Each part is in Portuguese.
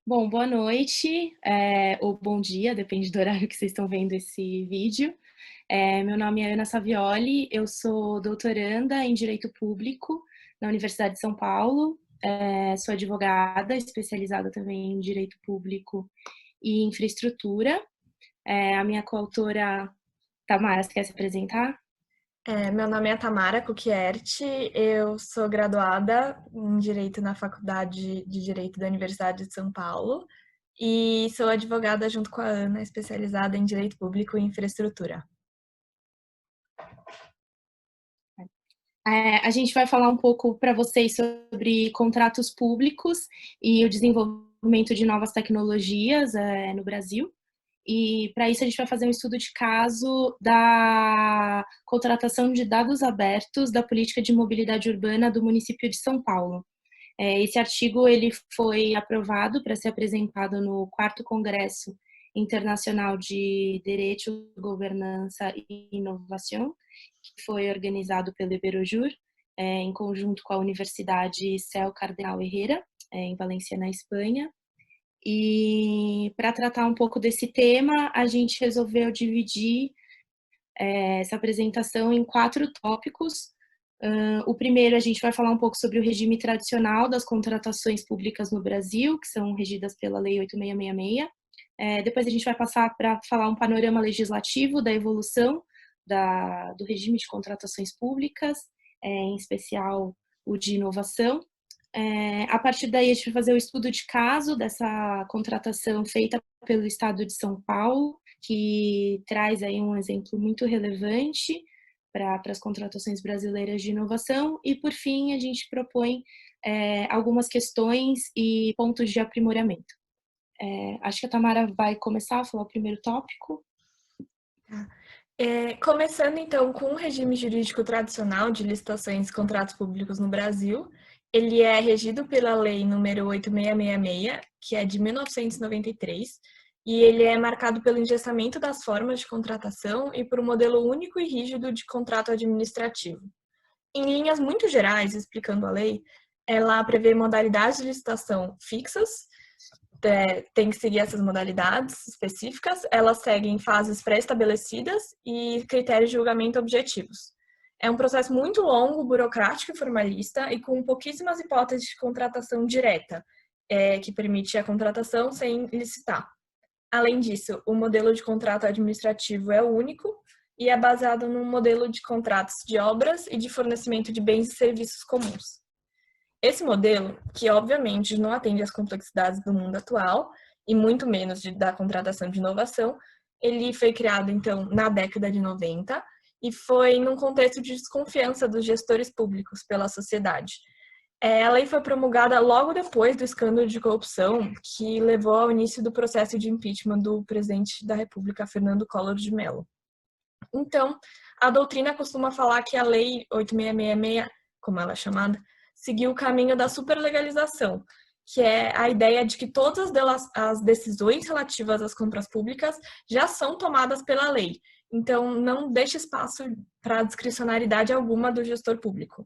Bom, boa noite, ou bom dia, depende do horário que vocês estão vendo esse vídeo. Meu nome é Ana Savioli, eu sou doutoranda em Direito Público na Universidade de São Paulo, sou advogada, especializada também em Direito Público e Infraestrutura. A minha coautora, Tamara, você quer se apresentar? Meu nome é Tamara Kukiert, eu sou graduada em Direito na Faculdade de Direito da Universidade de São Paulo e sou advogada junto com a Ana, especializada em Direito Público e Infraestrutura. A gente vai falar um pouco para vocês sobre contratos públicos e o desenvolvimento de novas tecnologias no Brasil. E para isso a gente vai fazer um estudo de caso da contratação de dados abertos da política de mobilidade urbana do município de São Paulo. Esse artigo ele foi aprovado para ser apresentado no 4º Congresso Internacional de Direito, Governança e Inovação, que foi organizado pelo Iberojur, em conjunto com a Universidade Céu Cardenal Herrera, em Valência, na Espanha. E para tratar um pouco desse tema, a gente resolveu dividir essa apresentação em 4 tópicos. O primeiro, a gente vai falar um pouco sobre o regime tradicional das contratações públicas no Brasil, que são regidas pela Lei 8666. Depois a gente vai passar para falar um panorama legislativo da evolução do regime de contratações públicas, em especial o de inovação. A partir daí, a gente vai fazer o estudo de caso dessa contratação feita pelo Estado de São Paulo, que traz aí um exemplo muito relevante para as contratações brasileiras de inovação. E, por fim, a gente propõe algumas questões e pontos de aprimoramento. Acho que a Tamara vai começar a falar o primeiro tópico. Começando então com o regime jurídico tradicional de licitações e contratos públicos no Brasil, ele é regido pela Lei número 8666, que é de 1993, e ele é marcado pelo engessamento das formas de contratação e por um modelo único e rígido de contrato administrativo. Em linhas muito gerais, explicando a lei, ela prevê modalidades de licitação fixas, tem que seguir essas modalidades específicas, elas seguem fases pré-estabelecidas e critérios de julgamento objetivos. É um processo muito longo, burocrático e formalista e com pouquíssimas hipóteses de contratação direta, que permite a contratação sem licitar. Além disso, o modelo de contrato administrativo é único e é baseado num modelo de contratos de obras e de fornecimento de bens e serviços comuns. Esse modelo, que obviamente não atende às complexidades do mundo atual, e muito menos da contratação de inovação, ele foi criado, então, na década de 90, e foi num contexto de desconfiança dos gestores públicos pela sociedade. A lei foi promulgada logo depois do escândalo de corrupção que levou ao início do processo de impeachment do presidente da República, Fernando Collor de Mello. Então, a doutrina costuma falar que a Lei 8666, como ela é chamada, seguiu o caminho da superlegalização, que é a ideia de que todas as decisões relativas às compras públicas já são tomadas pela lei. Então, não deixa espaço para discricionariedade alguma do gestor público.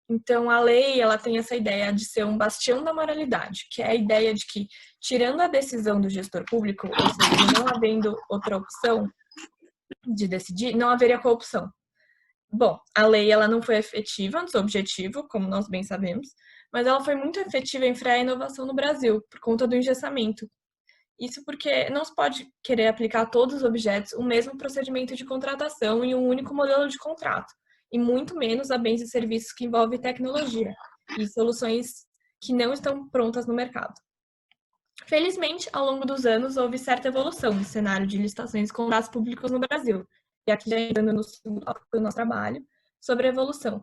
Então, a lei ela tem essa ideia de ser um bastião da moralidade, que é a ideia de que, tirando a decisão do gestor público, ou seja, não havendo outra opção de decidir, não haveria corrupção. Bom, a lei ela não foi efetiva no seu objetivo, como nós bem sabemos, mas ela foi muito efetiva em frear a inovação no Brasil, por conta do engessamento. Isso porque não se pode querer aplicar a todos os objetos o mesmo procedimento de contratação em um único modelo de contrato, e muito menos a bens e serviços que envolvem tecnologia e soluções que não estão prontas no mercado. Felizmente, ao longo dos anos, houve certa evolução no cenário de licitações e contratos públicos no Brasil. E aqui já entrando no segundo tópico do nosso trabalho, sobre a evolução.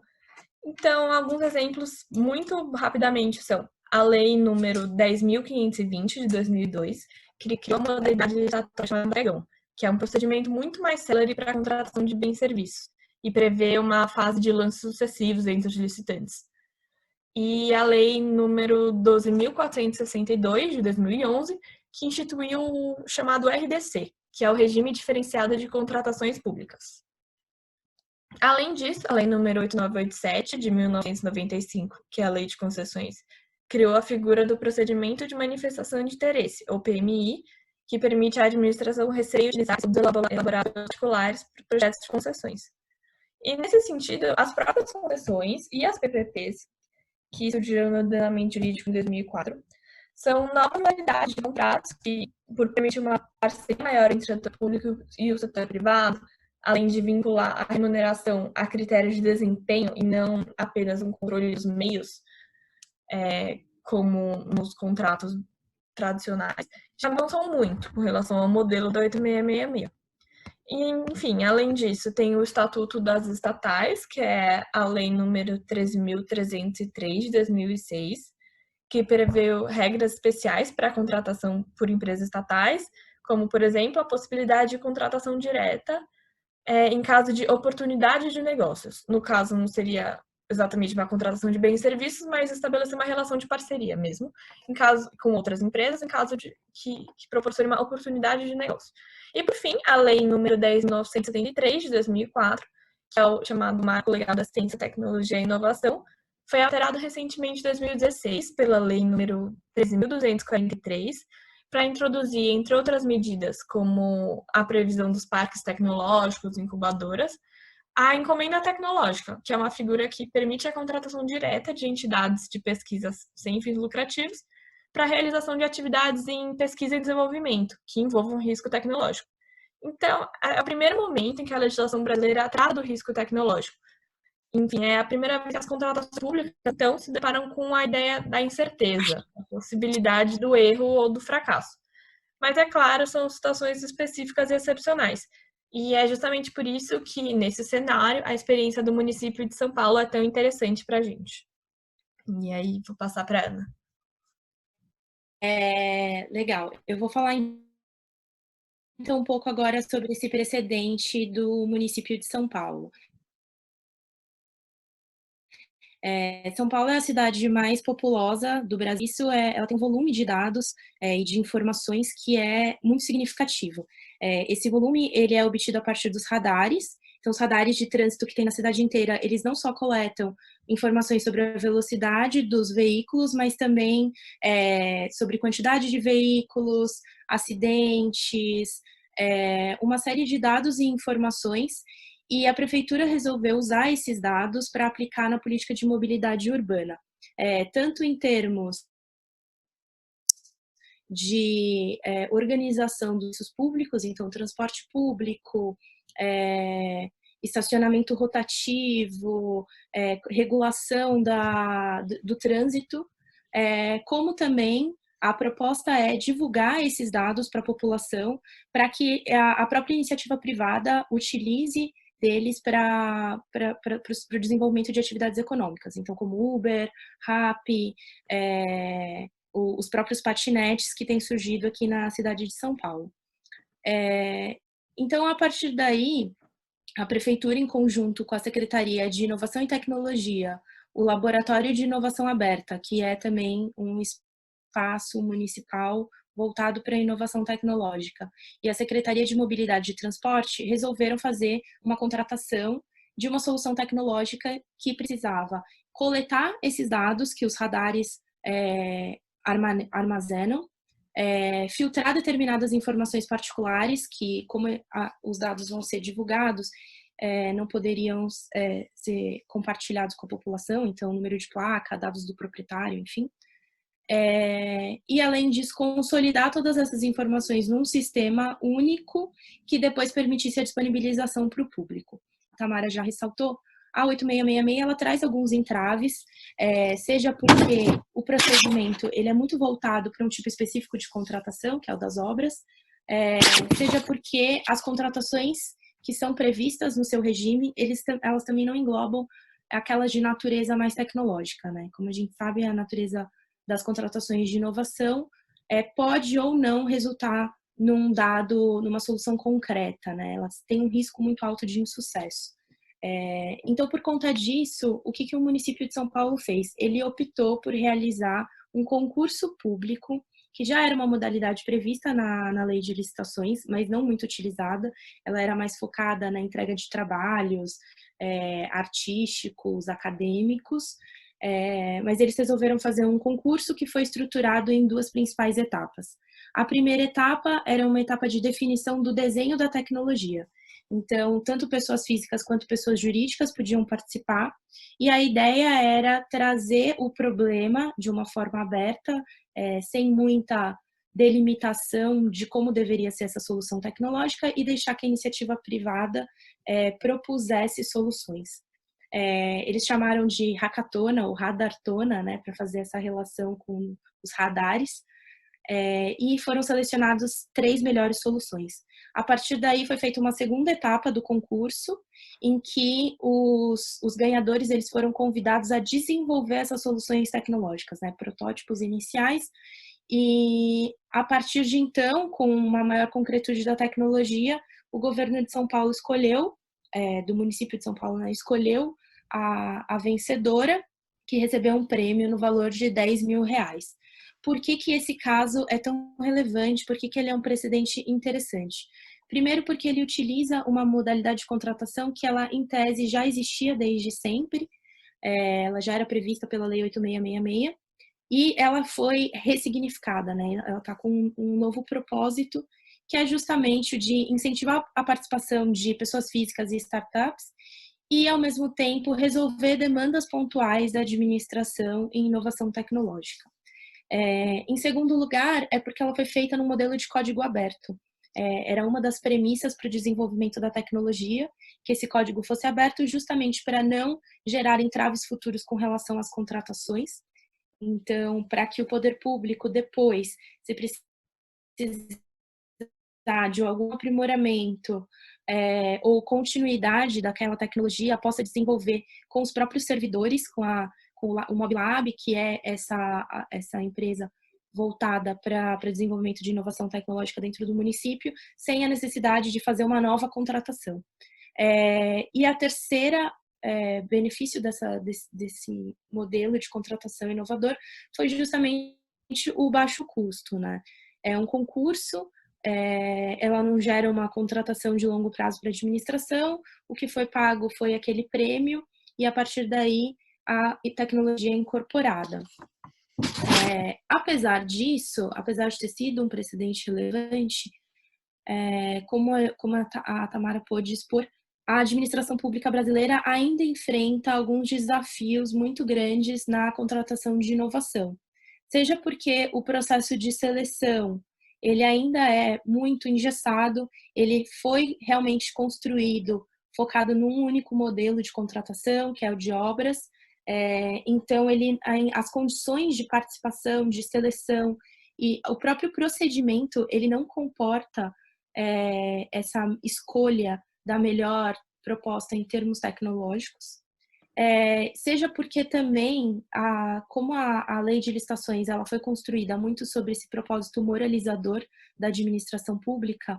Então, alguns exemplos muito rapidamente são a Lei número 10.520 de 2002, que criou uma modalidade licitatória chamada pregão, que é um procedimento muito mais célere para a contratação de bens e serviços, e prevê uma fase de lances sucessivos entre os licitantes. E a Lei número 12.462, de 2011, que instituiu o chamado RDC, que é o Regime Diferenciado de Contratações Públicas. Além disso, a Lei número 8987, de 1995, que é a Lei de Concessões criou a figura do procedimento de manifestação de interesse, ou PMI, que permite à administração receber e utilizar estudos elaborados particulares para projetos de concessões. E, nesse sentido, as próprias concessões e as PPPs, que surgiram no ordenamento jurídico em 2004, são novas modalidades de contratos que, por permitir uma parceria maior entre o setor público e o setor privado, além de vincular a remuneração a critérios de desempenho e não apenas um controle dos meios, como nos contratos tradicionais, já avançam muito com relação ao modelo da 8666. E, enfim, além disso, tem o Estatuto das Estatais, que é a Lei número 13.303 de 2006, que prevê regras especiais para a contratação por empresas estatais, como, por exemplo, a possibilidade de contratação direta em caso de oportunidade de negócios. No caso, não seria exatamente uma contratação de bens e serviços, mas estabelecer uma relação de parceria mesmo, em caso com outras empresas, em caso de que proporcione uma oportunidade de negócio. E, por fim, a Lei número 10.973, de 2004, que é o chamado Marco Legal da Ciência, Tecnologia e Inovação, foi alterado recentemente em 2016 pela Lei número 13.243, para introduzir, entre outras medidas, como a previsão dos parques tecnológicos, incubadoras, a encomenda tecnológica, que é uma figura que permite a contratação direta de entidades de pesquisas sem fins lucrativos para a realização de atividades em pesquisa e desenvolvimento, que envolvam risco tecnológico. Então, é o primeiro momento em que a legislação brasileira trata do risco tecnológico. Enfim, é a primeira vez que as contratações públicas, então, se deparam com a ideia da incerteza, a possibilidade do erro ou do fracasso. Mas, é claro, são situações específicas e excepcionais. E é justamente por isso que, nesse cenário, a experiência do município de São Paulo é tão interessante para a gente. E aí, vou passar para a Ana. Legal. Eu vou falar então um pouco agora sobre esse precedente do município de São Paulo. São Paulo é a cidade mais populosa do Brasil. Ela tem um volume de dados e de informações que é muito significativo. Esse volume ele é obtido a partir dos radares. Então, os radares de trânsito que tem na cidade inteira, eles não só coletam informações sobre a velocidade dos veículos, mas também sobre quantidade de veículos, acidentes, uma série de dados e informações. E a prefeitura resolveu usar esses dados para aplicar na política de mobilidade urbana, tanto em termos de organização dos serviços públicos, então transporte público, estacionamento rotativo, regulação do trânsito, como também a proposta é divulgar esses dados para a população, para que a própria iniciativa privada utilize deles para o desenvolvimento de atividades econômicas, então como Uber, Rappi, os próprios patinetes que têm surgido aqui na cidade de São Paulo. Então, a partir daí, a Prefeitura, em conjunto com a Secretaria de Inovação e Tecnologia, o Laboratório de Inovação Aberta, que é também um espaço municipal voltado para a inovação tecnológica, e a Secretaria de Mobilidade e Transporte resolveram fazer uma contratação de uma solução tecnológica que precisava coletar esses dados que os radares armazenam, filtrar determinadas informações particulares que, como os dados vão ser divulgados, não poderiam ser compartilhados com a população, então número de placa, dados do proprietário, enfim. E, além disso, consolidar todas essas informações num sistema único que depois permitisse a disponibilização para o público. A Tamara já ressaltou, a 8666 ela traz alguns entraves, seja porque o procedimento ele é muito voltado para um tipo específico de contratação, que é o das obras, seja porque as contratações que são previstas no seu regime, elas também não englobam aquelas de natureza mais tecnológica, né? Como a gente sabe, a natureza das contratações de inovação pode ou não resultar numa solução concreta, né? Elas têm um risco muito alto de insucesso. Então, por conta disso, o que o município de São Paulo fez? Ele optou por realizar um concurso público, que já era uma modalidade prevista na lei de licitações, mas não muito utilizada. Ela era mais focada na entrega de trabalhos artísticos, acadêmicos, Mas eles resolveram fazer um concurso que foi estruturado em 2 principais etapas. A primeira etapa era uma etapa de definição do desenho da tecnologia. Então, tanto pessoas físicas quanto pessoas jurídicas podiam participar, e a ideia era trazer o problema de uma forma aberta, sem muita delimitação de como deveria ser essa solução tecnológica e deixar que a iniciativa privada propusesse soluções. Eles chamaram de hackathona ou radartona, né, para fazer essa relação com os radares, e foram selecionados 3 melhores soluções. A partir daí foi feita uma segunda etapa do concurso, em que os ganhadores eles foram convidados a desenvolver essas soluções tecnológicas, né, protótipos iniciais, e a partir de então, com uma maior concretude da tecnologia, o governo de São Paulo escolheu, do município de São Paulo, né, escolheu a vencedora, que recebeu um prêmio no valor de R$10.000. Por que esse caso é tão relevante? Por que ele é um precedente interessante? Primeiro, porque ele utiliza uma modalidade de contratação que ela, em tese, já existia desde sempre, ela já era prevista pela Lei 8.666, e ela foi ressignificada, né? Ela está com um novo propósito, que é justamente o de incentivar a participação de pessoas físicas e startups e, ao mesmo tempo, resolver demandas pontuais da administração em inovação tecnológica. Em segundo lugar, é porque ela foi feita num modelo de código aberto. Era uma das premissas para o desenvolvimento da tecnologia, que esse código fosse aberto justamente para não gerar entraves futuros com relação às contratações. Então, para que o poder público depois, se precisar de algum aprimoramento ou continuidade daquela tecnologia, possa desenvolver com os próprios servidores, com o MobLab, que é essa empresa voltada para desenvolvimento de inovação tecnológica dentro do município, sem a necessidade de fazer uma nova contratação. E a terceira benefício desse modelo de contratação inovador foi justamente o baixo custo, né? É um concurso, ela não gera uma contratação de longo prazo para a administração, o que foi pago foi aquele prêmio e a partir daí a tecnologia é incorporada. Apesar disso, apesar de ter sido um precedente relevante, como a Tamara pôde expor, a administração pública brasileira ainda enfrenta alguns desafios muito grandes na contratação de inovação. Seja porque o processo de seleção ele ainda é muito engessado, ele foi realmente construído focado num único modelo de contratação, que é o de obras. Então, as condições de participação, de seleção e o próprio procedimento, ele não comporta essa escolha da melhor proposta em termos tecnológicos, seja porque também, como a lei de licitações ela foi construída muito sobre esse propósito moralizador da administração pública,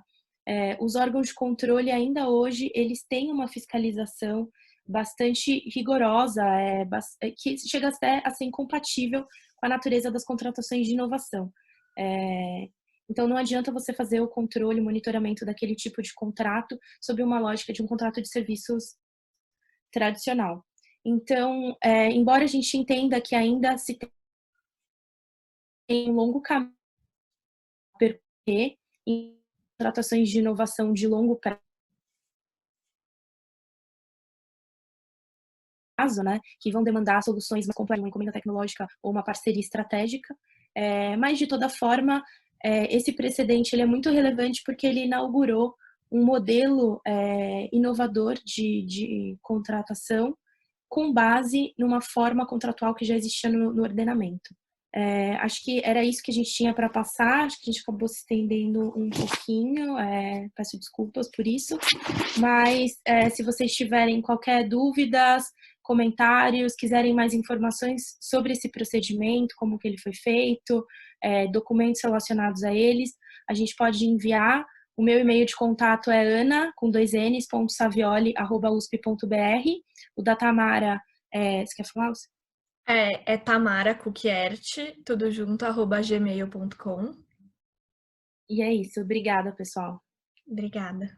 os órgãos de controle ainda hoje eles têm uma fiscalização bastante rigorosa, que chega até a ser incompatível com a natureza das contratações de inovação. Então, não adianta você fazer o controle, o monitoramento daquele tipo de contrato sob uma lógica de um contrato de serviços tradicional. Então, embora a gente entenda que ainda se tem um longo caminho a percorrer em contratações de inovação de longo prazo, né, que vão demandar soluções mais complexas, uma encomenda tecnológica ou uma parceria estratégica, mas, de toda forma, esse precedente ele é muito relevante porque ele inaugurou um modelo inovador de contratação com base numa forma contratual que já existia no ordenamento. Acho que era isso que a gente tinha para passar, acho que a gente acabou se estendendo um pouquinho, peço desculpas por isso, mas se vocês tiverem qualquer dúvidas, comentários, quiserem mais informações sobre esse procedimento, como que ele foi feito, documentos relacionados a eles, a gente pode enviar. O meu e-mail de contato é ana.savioli@usp.br. O da Tamara, você quer falar? É Tamara Kukiert, tudo junto, @gmail.com. E é isso. Obrigada, pessoal. Obrigada.